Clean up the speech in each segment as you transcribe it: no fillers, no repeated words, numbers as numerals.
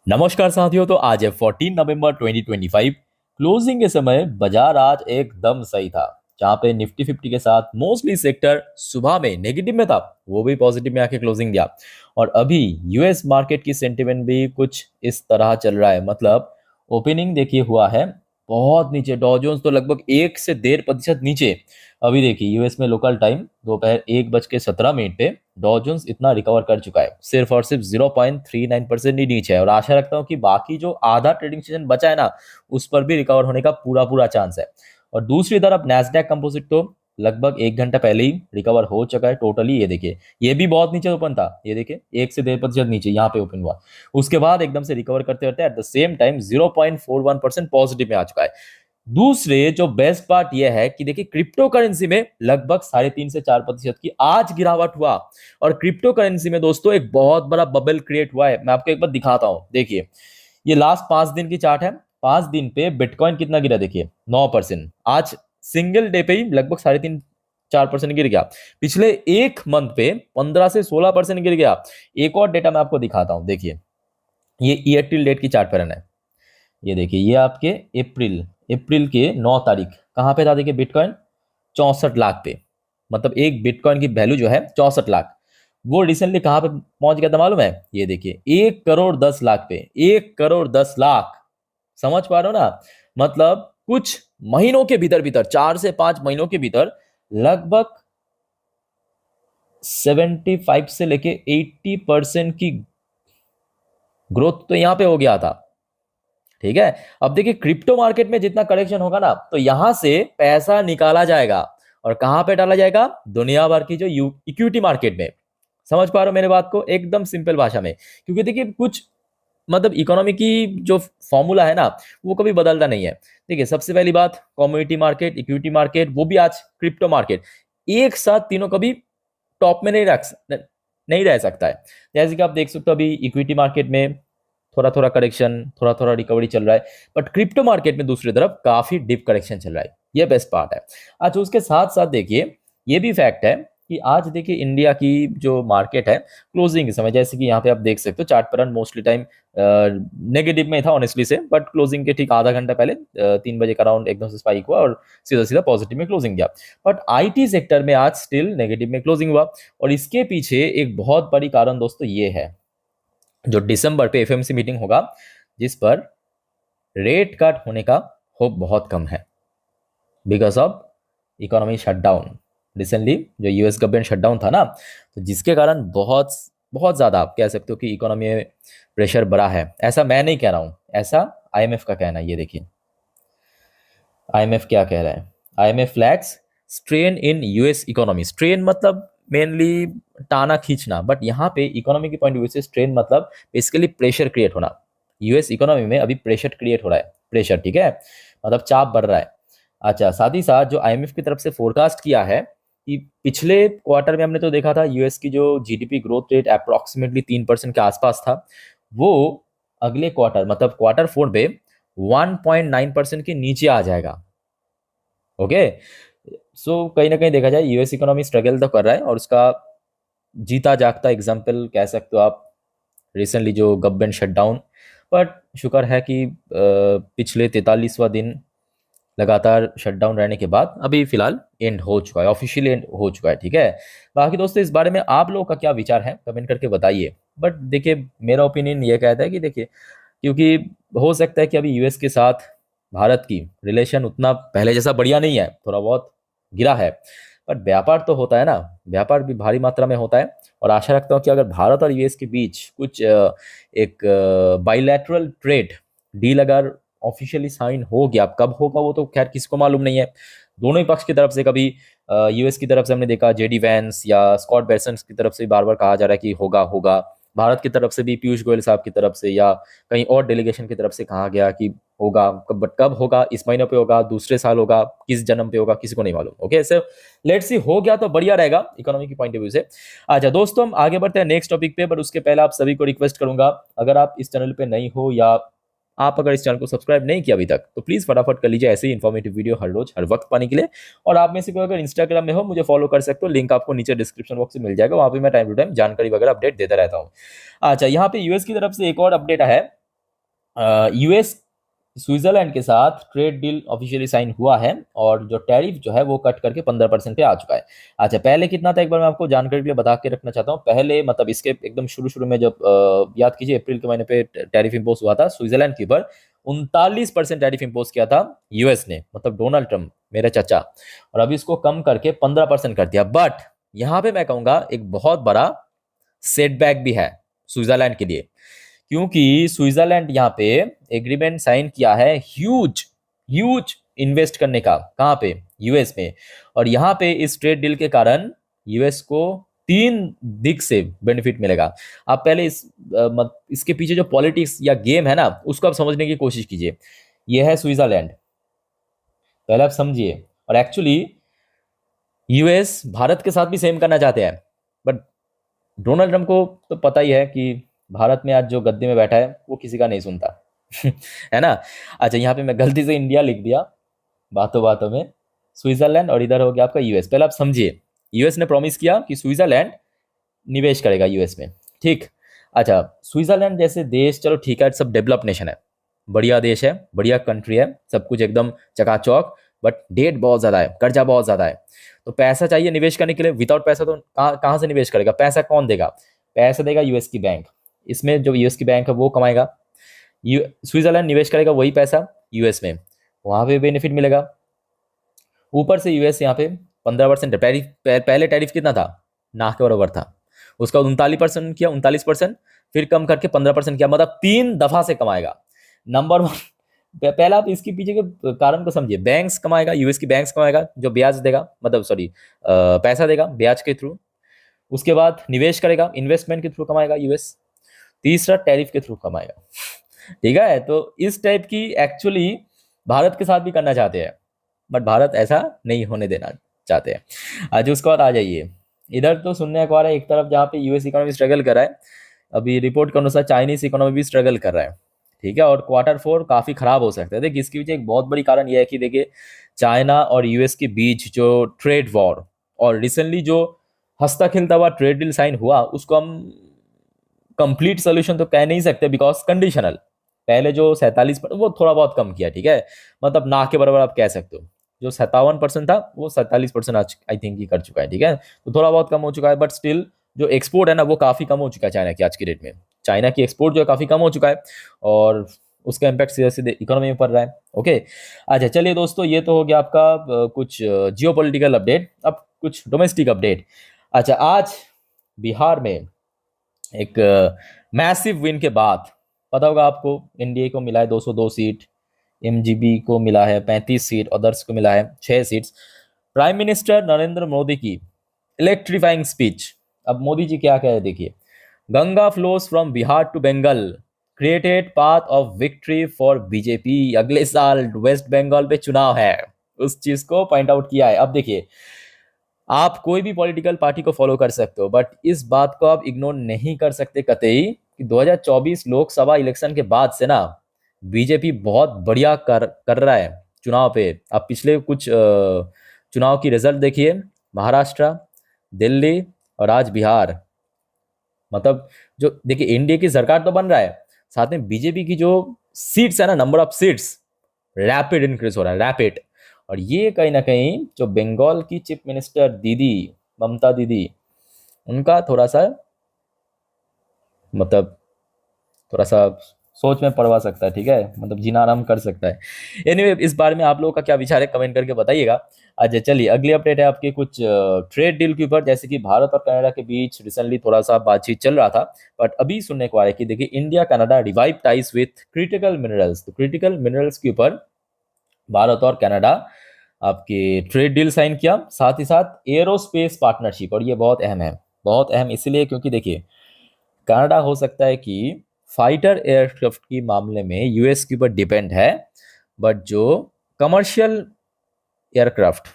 नमस्कार साथियों। तो आज है 14 नवंबर 2025। क्लोजिंग के समय बाजार आज एकदम सही था, जहां पे निफ्टी 50 के साथ मोस्टली सेक्टर सुबह में नेगेटिव में था, वो भी पॉजिटिव में आके क्लोजिंग दिया। और अभी यूएस मार्केट की सेंटिमेंट भी कुछ इस तरह चल रहा है। मतलब ओपनिंग देखिए हुआ है बहुत नीचे, डॉ जोन्स तो लगभग 1 से 1.5% नीचे। अभी देखिए यूएस में लोकल टाइम दोपहर 1:17 पे डॉ जोन्स इतना रिकवर कर चुका है, सिर्फ और सिर्फ 0.39% ही नीचे है। और आशा रखता हूँ कि बाकी जो आधा ट्रेडिंग सेशन बचा है ना, उस पर भी रिकवर होने का पूरा पूरा चांस है। और दूसरी तरफ नैस्डैक कंपोजिट तो लगभग 1 घंटा पहले ही रिकवर हो चुका है टोटली। ये देखिए ये भी बहुत नीचे ओपन था, ये देखिए 1 से 1.5% नीचे यहाँ पे ओपन हुआ। उसके बाद एकदम से रिकवर करते करते at the same time 0.41% positive में आ चुका है। दूसरे जो बेस्ट पार्ट यह है कि देखिए क्रिप्टो करेंसी में लगभग 3.5 से 4% की आज गिरावट हुआ। और क्रिप्टो करेंसी में दोस्तों एक बहुत बड़ा बबल क्रिएट हुआ है। मैं आपको एक बार दिखाता हूं, देखिए ये लास्ट 5 दिन की चार्ट है। 5 दिन पे बिटकॉइन कितना गिरा देखिए, 9%। आज सिंगल डे पे ही लगभग 3.5 4% गिर गया। पिछले एक मंथ पे 15 से 16% गिर गया। एक और डेटा मैं आपको दिखाता हूं, देखिए ये ईयर टिल डेट की चार्ट पैटर्न है। ये देखिए ये आपके अप्रैल अप्रैल के 9 तारीख कहाँ पे था देखिए बिटकॉइन 64 लाख पे। मतलब एक बिटकॉइन की वैल्यू जो है 64 लाख, वो रिसेंटली कहाँ पे पहुंच गया था मालूम है? ये देखिए 1 करोड़ 10 लाख पे। 1 करोड़ 10 लाख, समझ पा रहे हो ना? मतलब कुछ महीनों के भीतर भीतर 4 से 5 महीनों के भीतर लगभग 75 से लेके 80% की ग्रोथ तो यहाँ पे हो गया था। ठीक है, अब देखिए क्रिप्टो मार्केट में जितना करेक्शन होगा ना, तो यहां से पैसा निकाला जाएगा और कहां पे डाला जाएगा? दुनिया भर की जो इक्विटी मार्केट में। समझ पा रहे हो मेरे बात को? एकदम सिंपल भाषा में। क्योंकि देखिए कुछ मतलब इकोनॉमी की जो फॉर्मूला है ना, वो कभी बदलता नहीं है। देखिए सबसे पहली बात, कमोडिटी मार्केट, इक्विटी मार्केट, वो भी आज क्रिप्टो मार्केट, एक साथ तीनों कभी टॉप में नहीं रह सकता है। जैसे कि आप देख सकते हो अभी इक्विटी मार्केट में थोड़ा थोड़ा करेक्शन, थोड़ा थोड़ा रिकवरी चल रहा है, बट क्रिप्टो मार्केट में दूसरी तरफ काफी डिप करेक्शन चल रहा है। ये बेस्ट पार्ट है। अच्छा उसके साथ साथ देखिए ये भी फैक्ट है कि आज देखिए इंडिया की जो मार्केट है क्लोजिंग के समय, जैसे कि यहाँ पे आप देख सकते हो chart pattern mostly time negative में था ऑनेस्टली से, बट क्लोजिंग के ठीक आधा घंटा पहले 3 बजे का राउंड एकदम से स्पाइक हुआ और सीधा सीधा पॉजिटिव में क्लोजिंग गया। बट आईटी सेक्टर में आज स्टिल नेगेटिव में क्लोजिंग हुआ। और इसके पीछे एक बहुत बड़ी कारण दोस्तों ये है, जो दिसंबर पे एफएमसी मीटिंग होगा जिस पर रेट कट होने का होप बहुत कम है, because of economy shutdown. Recently जो यूएस गवर्नमेंट शटडाउन था ना, तो जिसके कारण बहुत बहुत ज़्यादा आप कह सकते हो कि इकोनॉमी में प्रेशर बढ़ा है। ऐसा मैं नहीं कह रहा हूँ, ऐसा आईएमएफ का कहना है। ये देखिए आईएमएफ क्या कह रहा है? IMF flags strain in US economy. Strain मतलब मेनली टाना खींचना, बट यहाँ पे इकोनॉमी के पॉइंट ऑफ व्यू से स्ट्रेन मतलब बेसिकली प्रेशर क्रिएट होना। यूएस इकोनॉमी में अभी प्रेशर क्रिएट हो रहा है, प्रेशर, ठीक है, मतलब चाप बढ़ रहा है। अच्छा साथ ही साथ जो आईएमएफ की तरफ से फोरकास्ट किया है कि पिछले क्वार्टर में हमने तो देखा था यूएस की जो जीडीपी ग्रोथ रेट अप्रोक्सीमेटली 3% के आसपास था, वो अगले क्वार्टर मतलब क्वार्टर 4 पे 1.9% के नीचे आ जाएगा। ओके, सो कहीं ना कहीं देखा जाए यूएस इकोनॉमी स्ट्रगल तो कर रहा है, और उसका जीता जागता एग्जाम्पल कह सकते हो आप रिसेंटली जो गवर्नमेंट शटडाउन। बट शुक्र है कि पिछले 43वां दिन लगातार शटडाउन रहने के बाद अभी फिलहाल एंड हो चुका है, ऑफिशियली एंड हो चुका है। ठीक है, बाकी दोस्तों इस बारे में आप लोगों का क्या विचार है कमेंट करके बताइए। बट देखिए मेरा ओपिनियन ये कहता है कि देखिए क्योंकि हो सकता है कि अभी यूएस के साथ भारत की रिलेशन उतना पहले जैसा बढ़िया नहीं है, थोड़ा बहुत गिरा है, पर व्यापार तो होता है ना, व्यापार भी भारी मात्रा में होता है। और आशा रखता हूँ कि अगर भारत और यूएस के बीच कुछ एक बाइलैटरल ट्रेड डील अगर ऑफिशियली साइन हो गया, अब कब होगा वो तो खैर किसी को मालूम नहीं है। दोनों ही पक्ष की तरफ से, कभी यूएस की तरफ से हमने देखा जेडी वैंस या स्कॉट बेसेंट की तरफ से बार बार कहा जा रहा है कि होगा होगा, भारत की तरफ से भी पीयूष गोयल साहब की तरफ से या कहीं और डेलीगेशन की तरफ से कहा गया कि होगा, बट कब होगा, इस महीने पे होगा, दूसरे साल होगा, किस जन्म पे होगा, किसी को नहीं मालूम। ओके सर, लेट्स सी, हो गया तो बढ़िया रहेगा इकोनॉमी की पॉइंट ऑफ व्यू से। अच्छा दोस्तों हम आगे बढ़ते हैं नेक्स्ट टॉपिक पे, बट उसके पहले आप सभी को रिक्वेस्ट करूंगा, अगर आप इस चैनल पे नहीं हो या आप अगर इस चैनल को सब्सक्राइब नहीं किया अभी तक, तो प्लीज फटाफट कर लीजिए ऐसे ही इन्फॉर्मेटिव वीडियो हर रोज हर वक्त पाने के लिए। और आप में से कोई अगर इंस्टाग्राम में हो मुझे फॉलो कर सकते हो, लिंक आपको नीचे डिस्क्रिप्शन बॉक्स में मिल जाएगा, वहां पे मैं टाइम टू टाइम जानकारी वगैरह अपडेट देता रहता हूँ। अच्छा यहाँ पे यूएस की तरफ से एक और अपडेट है यूएस स्विट्जरलैंड के साथ ट्रेड डील ऑफिशियली साइन हुआ है और जो टैरिफ जो है वो कट करके 15% पे आ चुका है। अच्छा, पहले कितना था एक बार मैं आपको जानकारी के लिए बता के रखना चाहता हूँ। पहले मतलब इसके एकदम शुरू शुरू में जब याद कीजिए अप्रैल के महीने पे टैरिफ इम्पोज हुआ था स्विट्जरलैंड के ऊपर 39% टैरिफ इम्पोज किया था यूएस ने, मतलब डोनाल्ड ट्रम्प मेरे चाचा, और अभी इसको कम करके 15% कर दिया। बट यहाँ पे मैं कहूंगा एक बहुत बड़ा सेटबैक भी है स्विट्जरलैंड के लिए, क्योंकि स्विट्जरलैंड यहाँ पे एग्रीमेंट साइन किया है ह्यूज ह्यूज इन्वेस्ट करने का, कहाँ पे, यूएस में। और यहाँ पे इस ट्रेड डील के कारण यूएस को 3 दिग से बेनिफिट मिलेगा। आप पहले इसके पीछे जो पॉलिटिक्स या गेम है ना उसको आप समझने की कोशिश कीजिए। ये है स्विट्जरलैंड, पहले आप समझिए। और एक्चुअली यूएस भारत के साथ भी सेम करना चाहते हैं, बट डोनाल्ड ट्रम्प को तो पता ही है कि भारत में आज जो गद्दे में बैठा है वो किसी का नहीं सुनता है ना। अच्छा, यहाँ पे मैं गलती से इंडिया लिख दिया बातों बातों में, स्विट्जरलैंड और इधर हो गया आपका यूएस। पहले आप समझिए, यूएस ने प्रॉमिस किया कि स्विट्जरलैंड निवेश करेगा यूएस में, ठीक। अच्छा, स्विट्जरलैंड जैसे देश, चलो ठीक है, सब डेवलप नेशन है, बढ़िया देश है, बढ़िया कंट्री है, सब कुछ एकदम चकाचौक, बट डेट बहुत ज़्यादा है, कर्जा बहुत ज़्यादा है। तो पैसा चाहिए निवेश करने के लिए, विदाउट पैसा तो कहाँ कहाँ से निवेश करेगा, पैसा कौन देगा, पैसा देगा यूएस की बैंक। इसमें जो यूएस की बैंक है वो कमाएगा, स्विट्जरलैंड निवेश करेगा वही पैसा यूएस में, वहाँ पे बेनिफिट मिलेगा। ऊपर से यूएस यहाँ पे 15% टैरिफ, पहले टैरिफ कितना था, ना के बराबर था, उसका 39% किया, 39%, फिर कम करके 15% किया, मतलब 3 दफा से कमाएगा। नंबर 1, पहला आप इसके पीछे के कारण को समझिए। बैंक्स कमाएगा, यूएस की बैंक्स कमाएगा, जो ब्याज देगा, मतलब सॉरी पैसा देगा ब्याज के थ्रू। उसके बाद निवेश करेगा, इन्वेस्टमेंट के थ्रू कमाएगा यूएस। तीसरा टैरिफ के थ्रू कमाएगा ठीक है। तो इस टाइप की एक्चुअली भारत के साथ भी करना चाहते हैं, बट भारत ऐसा नहीं होने देना चाहते हैं। आज उसके बाद आ जाइए इधर, तो सुनने को आ रहा है एक तरफ जहाँ पे यूएस इकोनॉमी स्ट्रगल कर रहा है, अभी रिपोर्ट के अनुसार चाइनीज इकोनॉमी भी स्ट्रगल कर रहा है, ठीक है। और Q4 काफी खराब हो सकता है। देखिए इसके पीछे एक बहुत बड़ी कारण यह है कि देखिए चाइना और यूएस के बीच जो ट्रेड वॉर और रिसेंटली जो हंसता खेलता हुआ ट्रेड डील साइन हुआ, उसको हम कंप्लीट सोल्यूशन तो कह नहीं सकते, बिकॉज कंडीशनल। पहले जो 47 वो थोड़ा बहुत कम किया, ठीक है, मतलब ना के बराबर आप कह सकते हो। जो 57% था वो 47% आज आई थिंक ही कर चुका है, ठीक है। तो थोड़ा बहुत कम हो चुका है, बट स्टिल जो एक्सपोर्ट है ना वो काफी कम हो चुका है चाइना की आज की डेट में। चाइना की एक्सपोर्ट जो है काफी कम हो चुका है और उसका इम्पैक्ट सीधे सीधे इकोनॉमी में पड़ रहा है। ओके, अच्छा चलिए दोस्तों, ये तो हो गया आपका कुछ जियो पॉलिटिकल अपडेट। अब कुछ डोमेस्टिक अपडेट। अच्छा, आज बिहार में एक मैसिव विन के बाद पता होगा आपको, एनडीए को मिला है 202 सीट, एमजीबी को मिला है 35 सीट, अदर्स को मिला है 6 seats. Prime minister Narendra Modi की इलेक्ट्रीफाइंग स्पीच। अब मोदी जी क्या कह रहे देखिए, Ganga flows from Bihar to Bengal created path of victory for BJP. अगले साल वेस्ट बंगाल पे चुनाव है, उस चीज को पॉइंट आउट किया है। अब देखिए, आप कोई भी पॉलिटिकल पार्टी को फॉलो कर सकते हो, बट इस बात को आप इग्नोर नहीं कर सकते कतई कि 2024 लोकसभा इलेक्शन के बाद से ना बीजेपी बहुत बढ़िया कर रहा है चुनाव पे। आप पिछले कुछ चुनाव की रिजल्ट देखिए, महाराष्ट्र, दिल्ली और आज बिहार। मतलब जो देखिए एनडीए की सरकार तो बन रहा है, साथ में बीजेपी की जो सीट्स है ना, number of seats rapid increase हो रहा है, रैपिड। और ये कहीं ना कहीं जो बंगाल की चीफ मिनिस्टर दीदी ममता दीदी, उनका थोड़ा सा मतलब थोड़ा सा सोच में पड़वा सकता है, ठीक है, मतलब जीना आराम कर सकता है। एनीवे, इस बारे में आप लोगों का क्या विचार है कमेंट करके बताइएगा। अच्छा चलिए, अगली अपडेट है आपकी कुछ ट्रेड डील के ऊपर, जैसे कि भारत और कनाडा के बीच रिसेंटली थोड़ा सा बातचीत चल रहा था, बट अभी सुनने को आ रहा है कि देखिए India Canada revive ties with critical minerals. तो क्रिटिकल मिनरल्स के ऊपर भारत और कनाडा आपके ट्रेड डील साइन किया, साथ ही साथ एरोस्पेस पार्टनरशिप। और ये बहुत अहम है, बहुत अहम इसलिए क्योंकि देखिए कनाडा हो सकता है कि फाइटर एयरक्राफ्ट के मामले में यूएस के ऊपर डिपेंड है, बट जो कमर्शियल एयरक्राफ्ट,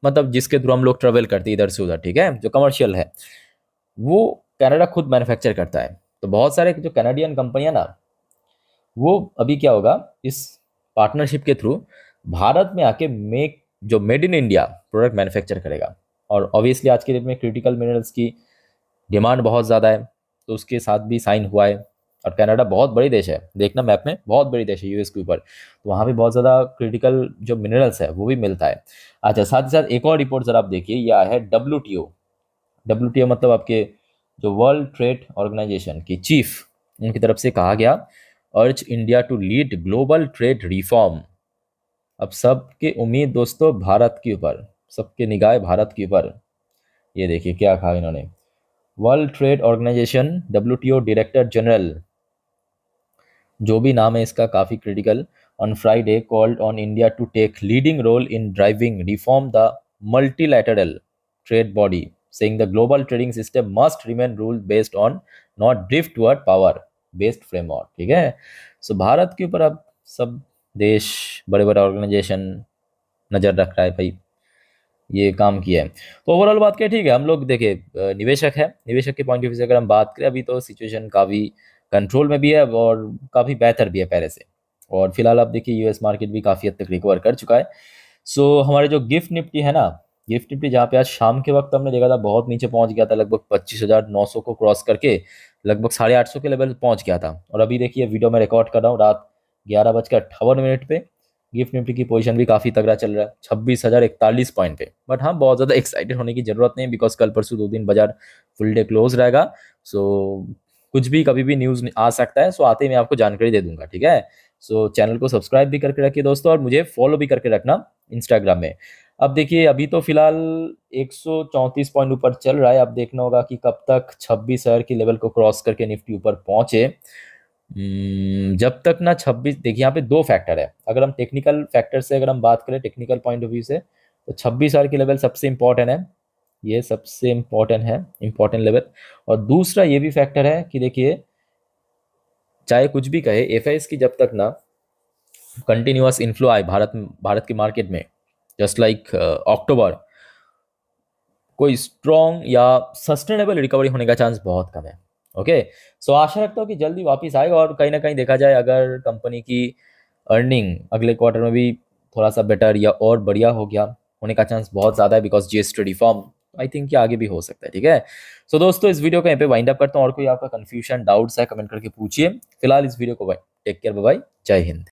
मतलब जिसके थ्रू हम लोग ट्रेवल करते हैं इधर से उधर, ठीक है, जो कमर्शियल है वो कनाडा खुद मैन्युफैक्चर करता है। तो बहुत सारे जो कनाडियन कंपनियां ना, वो अभी क्या होगा, इस पार्टनरशिप के थ्रू भारत में आके जो made in India product manufacture करेगा। और ऑब्वियसली आज के डेट में क्रिटिकल मिनरल्स की डिमांड बहुत ज़्यादा है, तो उसके साथ भी साइन हुआ है। और कनाडा बहुत बड़ी देश है, देखना मैप में, बहुत बड़ी देश है यूएस के ऊपर, तो वहाँ पे बहुत ज़्यादा क्रिटिकल जो मिनरल्स है वो भी मिलता है। अच्छा, साथ ही साथ एक और रिपोर्ट जरा आप देखिए, यह है डब्ल्यूटीओ। डब्ल्यूटीओ मतलब आपके जो वर्ल्ड ट्रेड ऑर्गेनाइजेशन की चीफ, उनकी तरफ से कहा गया, urge India to lead global trade reform. अब सबके उम्मीद दोस्तों भारत के ऊपर, सबके निगाह भारत के ऊपर। ये देखिए क्या कहा इन्होंने, world trade organization WTO director general, जो भी नाम है इसका काफ़ी critical, on Friday called on India to take leading role in driving reform the multilateral trade body, saying the global trading system must remain rule based on not drift toward power based framework. ठीक है, सो भारत के ऊपर अब सब देश, बड़े बड़े organisation नज़र रख रहा है भाई, ये काम किया है। तो ओवरऑल बात करें, ठीक है, हम लोग देखिए निवेशक है, निवेशक के पॉइंट ऑफ व्यू से अगर हम बात करें, अभी तो सिचुएशन काफ़ी कंट्रोल में भी है और काफ़ी बेहतर भी है पहले से। और फिलहाल आप देखिए यूएस मार्केट भी काफ़ी हद तक रिकवर कर चुका है। सो हमारे जो गिफ्ट निफ्टी है ना, गिफ्ट निफ्टी जहाँ पे आज शाम के वक्त हमने देखा था बहुत नीचे पहुंच गया था, लगभग 25,900 को क्रॉस करके लगभग 850 के लेवल पहुंच गया था। और अभी देखिए वीडियो में रिकॉर्ड कर रहा हूँ, रात 11:58 पे गिफ्ट निफ्टी की पोजीशन भी काफ़ी तगड़ा चल रहा है 26,041 पॉइंट पे। बट हाँ, बहुत ज़्यादा एक्साइटेड होने की ज़रूरत नहीं, बिकॉज कल परसों 2 दिन बाजार फुल डे क्लोज रहेगा। सो कुछ भी कभी भी न्यूज़ आ सकता है, सो आते ही मैं आपको जानकारी दे दूंगा। ठीक है, सो चैनल को सब्सक्राइब भी करके रखिए दोस्तों, और मुझे फॉलो भी करके रखना इंस्टाग्राम में। अब देखिए अभी तो फिलहाल 134 पॉइंट ऊपर चल रहा है, अब देखना होगा कि कब तक 26,000 की लेवल को क्रॉस करके निफ्टी ऊपर पहुंचे। जब तक ना 26, देखिए यहाँ पे दो फैक्टर है, अगर हम टेक्निकल फैक्टर से अगर हम बात करें, टेक्निकल पॉइंट ऑफ व्यू से, तो 26,000 की लेवल सबसे इंपॉर्टेंट है, ये सबसे इंपॉर्टेंट है, इंपॉर्टेंट लेवल। और दूसरा ये भी फैक्टर है कि देखिए चाहे कुछ भी कहे, एफआईएस की जब तक ना कंटिन्यूअस इन्फ्लो आए भारत की मार्केट में, जस्ट लाइक अक्टूबर, कोई स्ट्रॉन्ग या सस्टेनेबल रिकवरी होने का चांस बहुत कम है। ओके, सो आशा रखता हूँ कि जल्दी वापस आएगा, और कहीं ना कहीं देखा जाए अगर कंपनी की अर्निंग अगले क्वार्टर में भी थोड़ा सा बेटर या और बढ़िया हो गया, होने का चांस बहुत ज़्यादा है, because GST reform I think कि आगे भी हो सकता है। ठीक है, सो दोस्तों इस वीडियो को यहाँ पे वाइंड अप करता हूँ, और कोई आपका कंफ्यूजन डाउट्स है कमेंट करके पूछिए। फिलहाल इस वीडियो को टेक केयर, बाय बाय, जय हिंद।